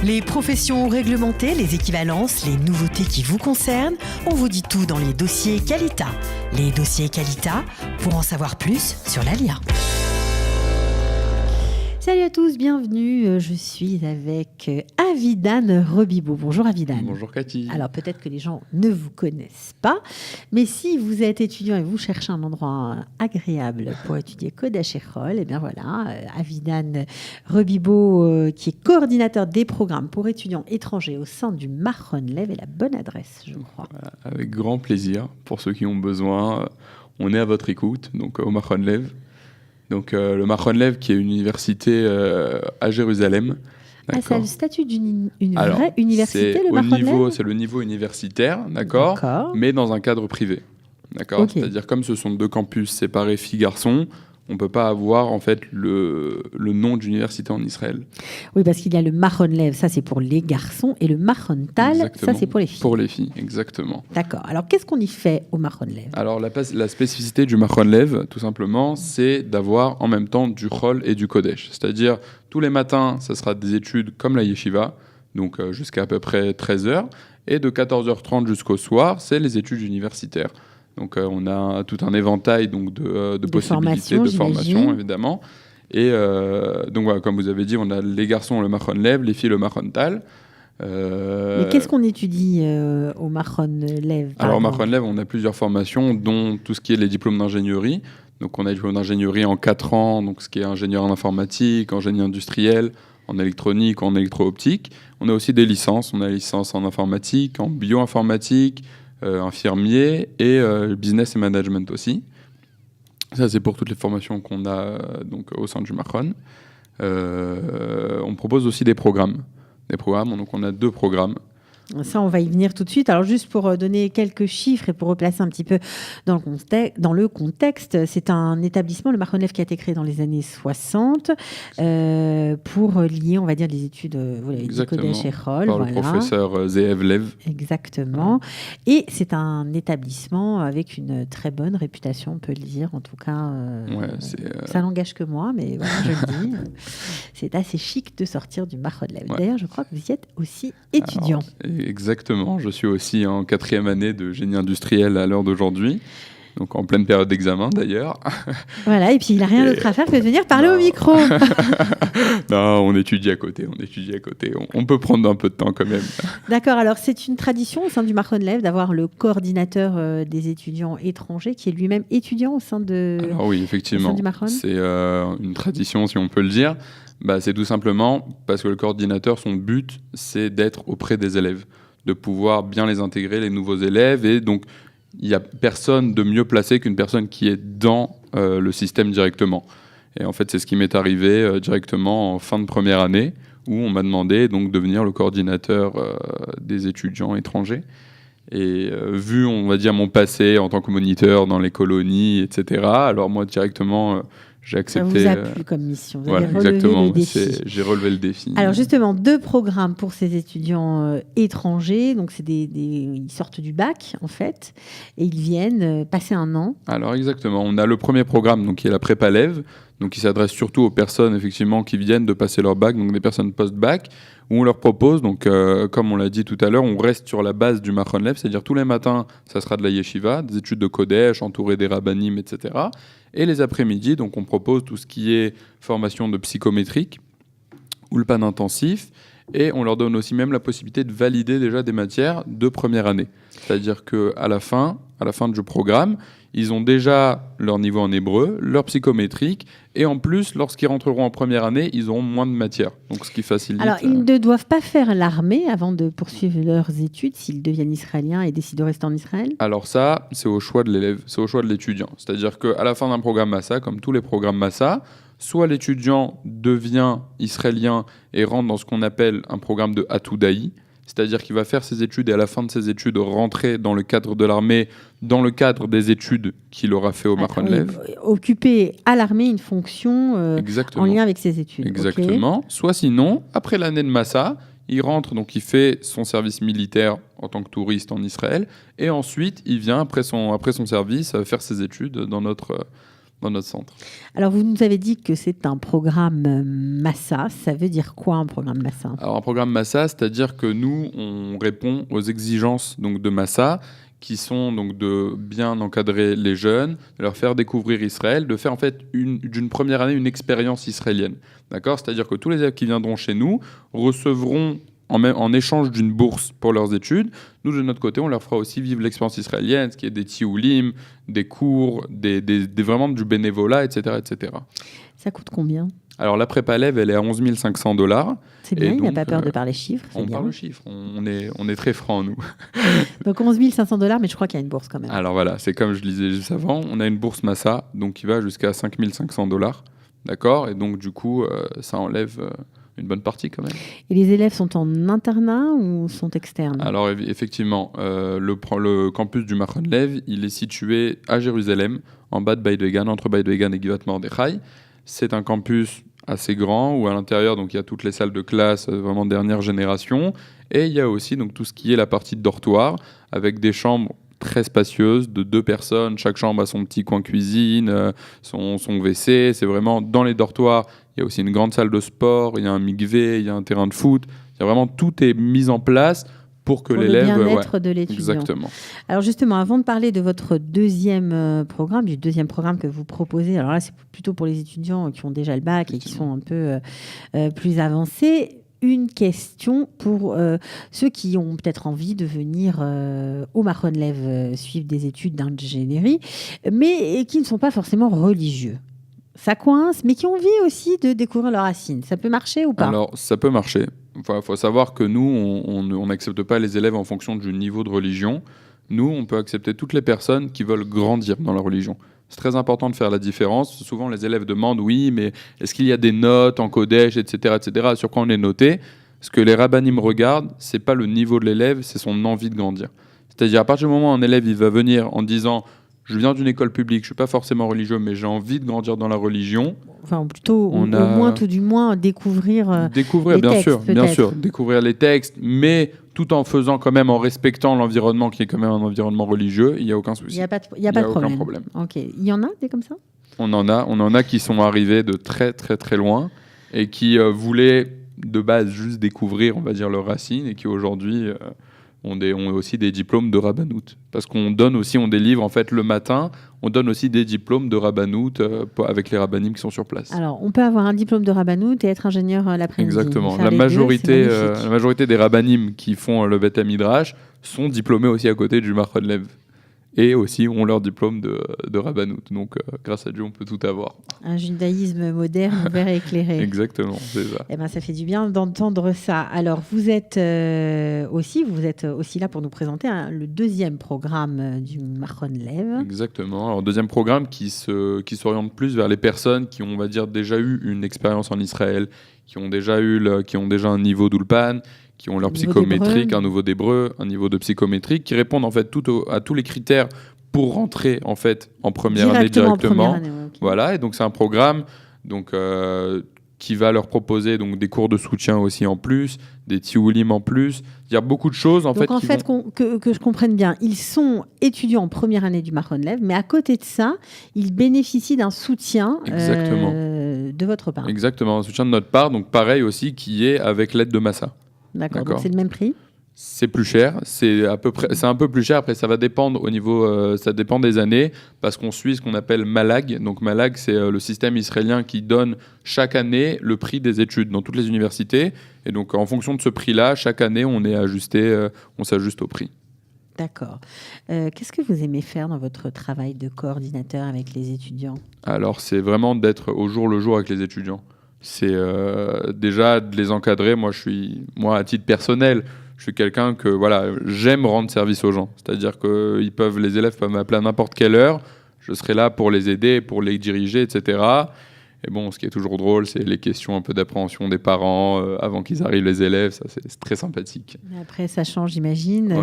Les professions réglementées, les équivalences, les nouveautés qui vous concernent, on vous dit tout dans les dossiers Qualita. Les dossiers Qualita, pour en savoir plus sur l'ALIA. Salut à tous, bienvenue. Je suis avec Avidan Rebibo. Bonjour Avidan. Bonjour Cathy. Alors peut-être que les gens ne vous connaissent pas, mais si vous êtes étudiant et vous cherchez un endroit agréable pour étudier Kodesh Echol, et bien voilà, Avidan Rebibo, qui est coordinateur des programmes pour étudiants étrangers au sein du Machon Lev, est la bonne adresse, je crois. Avec grand plaisir, pour ceux qui ont besoin, on est à votre écoute, donc au Machon Lev. Donc le Machon Lev, qui est une université à Jérusalem. Ah, ça a le statut d'une vraie université, le Machon Lev ? C'est le niveau universitaire, d'accord, mais dans un cadre privé. D'accord. Okay. C'est-à-dire, comme ce sont deux campus séparés filles-garçons, on ne peut pas avoir en fait le nom d'université en Israël. Oui, parce qu'il y a le Machon Lev, ça c'est pour les garçons, et le Machon Tal, ça c'est pour les filles. Pour les filles, exactement. D'accord. Alors qu'est-ce qu'on y fait au Machon Lev ? Alors la spécificité du Machon Lev, tout simplement, c'est d'avoir en même temps du Chol et du Kodesh. C'est-à-dire, tous les matins, ça sera des études comme la yeshiva, donc jusqu'à peu près 13h, et de 14h30 jusqu'au soir, c'est les études universitaires. Donc on a tout un éventail donc, de possibilités de formation, évidemment. Et donc voilà, comme vous avez dit, on a les garçons le Machon Lev, les filles le Machon Tal. Mais qu'est-ce qu'on étudie au Machon Lev ? Alors au Machon Lev, on a plusieurs formations, dont tout ce qui est les diplômes d'ingénierie. Donc on a les diplômes d'ingénierie en 4 ans, donc ce qui est ingénieur en informatique, en génie industriel, en électronique, en électro-optique. On a aussi des licences. On a la licence en informatique, en bioinformatique, infirmier et business et management aussi. Ça, c'est pour toutes les formations qu'on a donc, au sein du Machon. On propose aussi des programmes. Donc, on a 2 programmes. Ça, on va y venir tout de suite. Alors, juste pour donner quelques chiffres et pour replacer un petit peu dans le contexte, c'est un établissement, le Machon Lev, qui a été créé dans les années 60 pour lier, on va dire, les études, vous l'avez dit, Kodesh Echol. Par le professeur Zeev Lev. Exactement. Et c'est un établissement avec une très bonne réputation, on peut le dire. En tout cas, ça n'engage que moi, mais voilà, je le dis. C'est assez chic de sortir du Machon Lev. Ouais. D'ailleurs, je crois que vous y êtes aussi étudiant. Exactement, je suis aussi en 4e année de génie industriel à l'heure d'aujourd'hui, donc en pleine période d'examen d'ailleurs. Voilà, et puis il n'a rien d'autre à faire que de venir parler au micro. Non, on étudie à côté, on peut prendre un peu de temps quand même. D'accord, alors c'est une tradition au sein du Machon Lev d'avoir le coordinateur des étudiants étrangers qui est lui-même étudiant au sein de. Alors oui, effectivement, c'est une tradition si on peut le dire. C'est tout simplement parce que le coordinateur, son but, c'est d'être auprès des élèves, de pouvoir bien les intégrer, les nouveaux élèves. Et donc, il n'y a personne de mieux placé qu'une personne qui est dans le système directement. Et en fait, c'est ce qui m'est arrivé directement en fin de première année, où on m'a demandé donc, de devenir le coordinateur des étudiants étrangers. Et vu, on va dire, mon passé en tant que moniteur dans les colonies, etc., alors moi, directement... j'ai accepté. Ça vous a plu comme mission. Vous avez relevé exactement. Le défi. J'ai relevé le défi. Alors justement, 2 programmes pour ces étudiants étrangers. Donc ils sortent du bac en fait et ils viennent passer un an. Alors exactement. On a le premier programme donc qui est la prépa Lev, donc qui s'adresse surtout aux personnes effectivement qui viennent de passer leur bac, donc des personnes post-bac, où on leur propose donc comme on l'a dit tout à l'heure, on reste sur la base du Machon Lev, c'est-à-dire tous les matins, ça sera de la yeshiva, des études de Kodesh, entouré des rabbanim, etc. Et les après-midi, donc on propose tout ce qui est formation de psychométrique, ulpan intensif, et on leur donne aussi même la possibilité de valider déjà des matières de première année. C'est-à-dire qu'à la fin du programme, ils ont déjà leur niveau en hébreu, leur psychométrique, et en plus, lorsqu'ils rentreront en première année, ils auront moins de matières. Donc, ce qui facilite... Alors, ils ne doivent pas faire l'armée avant de poursuivre leurs études s'ils deviennent israéliens et décident de rester en Israël ? Alors ça, c'est au choix de l'élève, c'est au choix de l'étudiant. C'est-à-dire qu'à la fin d'un programme Massa, comme tous les programmes Massa, soit l'étudiant devient israélien et rentre dans ce qu'on appelle un programme de Hatoudaï, c'est-à-dire qu'il va faire ses études et à la fin de ses études rentrer dans le cadre de l'armée, dans le cadre des études qu'il aura fait au Machon Lev. Occuper à l'armée une fonction en lien avec ses études. Exactement. Okay. Soit sinon, après l'année de Massa, il rentre, donc il fait son service militaire en tant que touriste en Israël, et ensuite il vient, après son service, faire ses études dans dans notre centre. Alors, vous nous avez dit que c'est un programme Massa. Ça veut dire quoi, un programme Massa ? Alors, un programme Massa, c'est-à-dire que nous, on répond aux exigences donc, de Massa, qui sont donc de bien encadrer les jeunes, de leur faire découvrir Israël, de faire en fait d'une première année une expérience israélienne. D'accord ? C'est-à-dire que tous les élèves qui viendront chez nous recevront en échange d'une bourse pour leurs études. Nous, de notre côté, on leur fera aussi vivre l'expérience israélienne, ce qui est des tioulim, des cours, vraiment du bénévolat, etc., etc. Ça coûte combien ? Alors, la prépa Lev, elle est à 11 500 $. C'est bien, Et il n'a donc, pas peur de parler chiffres. On parle de chiffres, on est très francs, nous. Donc 11 500 $, mais je crois qu'il y a une bourse quand même. Alors voilà, c'est comme je le disais juste avant, on a une bourse Massa, donc qui va jusqu'à 5 500 $. D'accord ? Et donc, du coup, ça enlève une bonne partie quand même. Et les élèves sont en internat ou sont externes ? Alors effectivement, le campus du Machon Lev, il est situé à Jérusalem, en bas de Beit-Vegan, entre Beit-Vegan et Givat Mordechai. C'est un campus assez grand où à l'intérieur donc il y a toutes les salles de classe vraiment dernière génération, et il y a aussi donc tout ce qui est la partie de dortoir avec des chambres très spacieuses de 2 personnes, chaque chambre a son petit coin cuisine, son WC, c'est vraiment dans les dortoirs. Il y a aussi une grande salle de sport, il y a un mikvé, il y a un terrain de foot, il y a vraiment tout est mis en place pour que l'élève... le bien-être de l'étudiant. Exactement. Alors justement, avant de parler de votre deuxième programme, du deuxième programme que vous proposez, alors là c'est plutôt pour les étudiants qui ont déjà le bac et qui sont un peu plus avancés. Une question pour ceux qui ont peut-être envie de venir au Machon Lev suivre des études d'ingénierie, mais qui ne sont pas forcément religieux. Ça coince, mais qui ont envie aussi de découvrir leurs racines. Ça peut marcher ou pas ? Alors, ça peut marcher. Il faut savoir que nous, on n'accepte pas les élèves en fonction du niveau de religion. Nous, on peut accepter toutes les personnes qui veulent grandir dans la religion. C'est très important de faire la différence. Souvent, les élèves demandent, oui, mais est-ce qu'il y a des notes en Kodesh, etc., etc., sur quoi on est noté ? Ce que les rabbinim regardent, c'est pas le niveau de l'élève, c'est son envie de grandir. C'est-à-dire, à partir du moment où un élève il va venir en disant « je viens d'une école publique, je suis pas forcément religieux, mais j'ai envie de grandir dans la religion », enfin, plutôt, au moins, tout du moins, découvrir les bien textes, sûr, bien peut-être. sûr, découvrir les textes, mais tout en faisant quand même, en respectant l'environnement qui est quand même un environnement religieux, il n'y a aucun souci. Il n'y a pas de aucun problème. Ok. Il y en a des comme ça ? On en a qui sont arrivés de très très très loin et qui voulaient de base juste découvrir, on va dire, leurs racines, et qui aujourd'hui ont aussi des diplômes de rabbanout. Parce qu'on délivre en fait le matin, on donne aussi des diplômes de rabbanout avec les rabbinim qui sont sur place. Alors, on peut avoir un diplôme de rabbanout et être ingénieur l'après-midi. Exactement. Faire La les majorité, deux, c'est magnifique. la majorité des rabbinim qui font le Beth Midrash sont diplômés aussi à côté du Machon Lev. Et aussi ont leur diplôme de rabbanout. Donc, grâce à Dieu, on peut tout avoir. Un judaïsme moderne, ouvert et éclairé. Exactement, c'est ça. Eh ben, ça fait du bien d'entendre ça. Alors, vous êtes aussi là pour nous présenter le deuxième programme du Machon Lev. Exactement. Alors, deuxième programme qui s'oriente plus vers les personnes qui ont, on va dire, déjà eu une expérience en Israël, qui ont déjà un niveau d'Ulpan, qui ont leur psychométrique, un niveau d'hébreu, un niveau de psychométrique, qui répondent en fait à tous les critères pour rentrer en fait en première année directement. Okay. Voilà, et donc c'est un programme qui va leur proposer donc des cours de soutien aussi en plus, des tioulim en plus. Il y a beaucoup de choses en fait. Donc en fait, que je comprenne bien, ils sont étudiants en première année du Machon Lev, mais à côté de ça, ils bénéficient d'un soutien de votre part. Exactement, un soutien de notre part, donc pareil aussi qui est avec l'aide de Massa. D'accord. Donc c'est le même prix ? C'est plus cher, c'est un peu plus cher. Après, ça va dépendre ça dépend des années, parce qu'on suit ce qu'on appelle Malag. Donc Malag, c'est le système israélien qui donne chaque année le prix des études dans toutes les universités. Et donc, en fonction de ce prix-là, chaque année, on s'ajuste au prix. D'accord. Qu'est-ce que vous aimez faire dans votre travail de coordinateur avec les étudiants ? Alors, c'est vraiment d'être au jour le jour avec les étudiants. C'est déjà de les encadrer. Moi, à titre personnel, je suis quelqu'un que j'aime rendre service aux gens. C'est-à-dire que les élèves peuvent m'appeler à n'importe quelle heure. Je serai là pour les aider, pour les diriger, etc. Et bon, ce qui est toujours drôle, c'est les questions un peu d'appréhension des parents avant qu'ils arrivent, les élèves. Ça, c'est très sympathique. Après, ça change, j'imagine.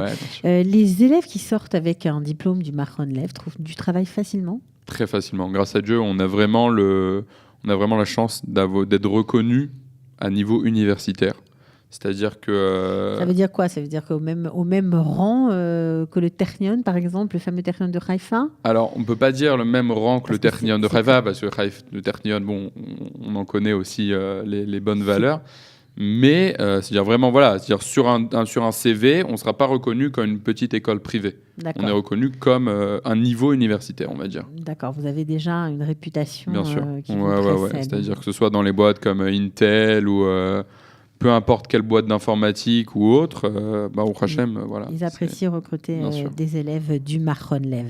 Ouais, les élèves qui sortent avec un diplôme du Machon Lev trouvent du travail facilement ? Très facilement. Grâce à Dieu, on a vraiment la chance d'être reconnu à niveau universitaire. C'est-à-dire que... Ça veut dire quoi? Ça veut dire au même rang que le Ternion, par exemple, le fameux Ternion de Haïfa? Alors, on ne peut pas dire le même rang que le Ternion de c'est Haïfa, parce que le Ternion, bon, on en connaît aussi les bonnes valeurs. Mais c'est-à-dire vraiment, voilà, c'est-à-dire sur un CV, on ne sera pas reconnu comme une petite école privée. D'accord. On est reconnu comme un niveau universitaire, on va dire. D'accord, vous avez déjà une réputation Bien sûr. qui vous précède. C'est-à-dire que ce soit dans les boîtes comme Intel ou peu importe quelle boîte d'informatique ou autre, au Hachem, voilà. Ils apprécient recruter Bien sûr. des élèves du Mahon Lev.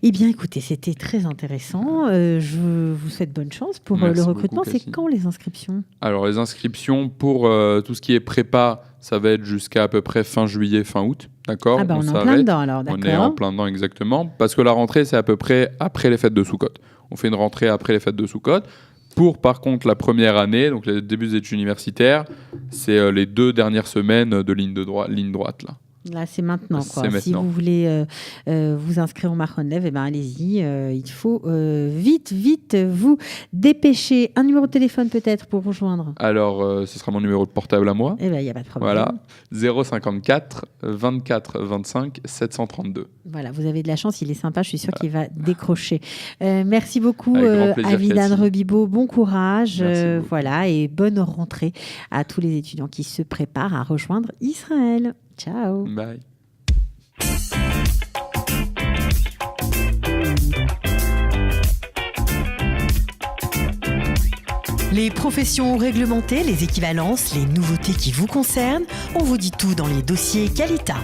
Eh bien, écoutez, c'était très intéressant. Je vous souhaite bonne chance pour Merci le recrutement. beaucoup, C'est Cassie. quand les inscriptions? Alors, les inscriptions pour tout ce qui est prépa, ça va être jusqu'à à peu près fin juillet, fin août. D'accord? Ah bah on est en s'arrête. plein dedans alors, d'accord. On est en plein dedans, exactement. Parce que la rentrée, c'est à peu près après les fêtes de Soukhot. On fait une rentrée après les fêtes de Soukhot. Pour, par contre, la première année, donc le début des études universitaires, c'est les 2 dernières semaines de ligne droite, là. Là, c'est maintenant, quoi. C'est Si maintenant. vous voulez vous inscrire au Mahon Lev, eh ben, allez-y. Il faut vite vous dépêcher. Un numéro de téléphone peut-être pour rejoindre? Alors, ce sera mon numéro de portable à moi. Eh bien, il n'y a pas de problème. Voilà, 054 24 25 732. Voilà, vous avez de la chance, il est sympa, je suis sûre qu'il va décrocher. Merci beaucoup Avec grand plaisir, Avidan Cassie. Rebibo, bon courage, Merci beaucoup. voilà, et bonne rentrée à tous les étudiants qui se préparent à rejoindre Israël. Ciao. Bye. Les professions réglementées, les équivalences, les nouveautés qui vous concernent, on vous dit tout dans les dossiers Qualita.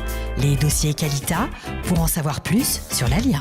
Les dossiers Qualita, pour en savoir plus sur l'ALIA.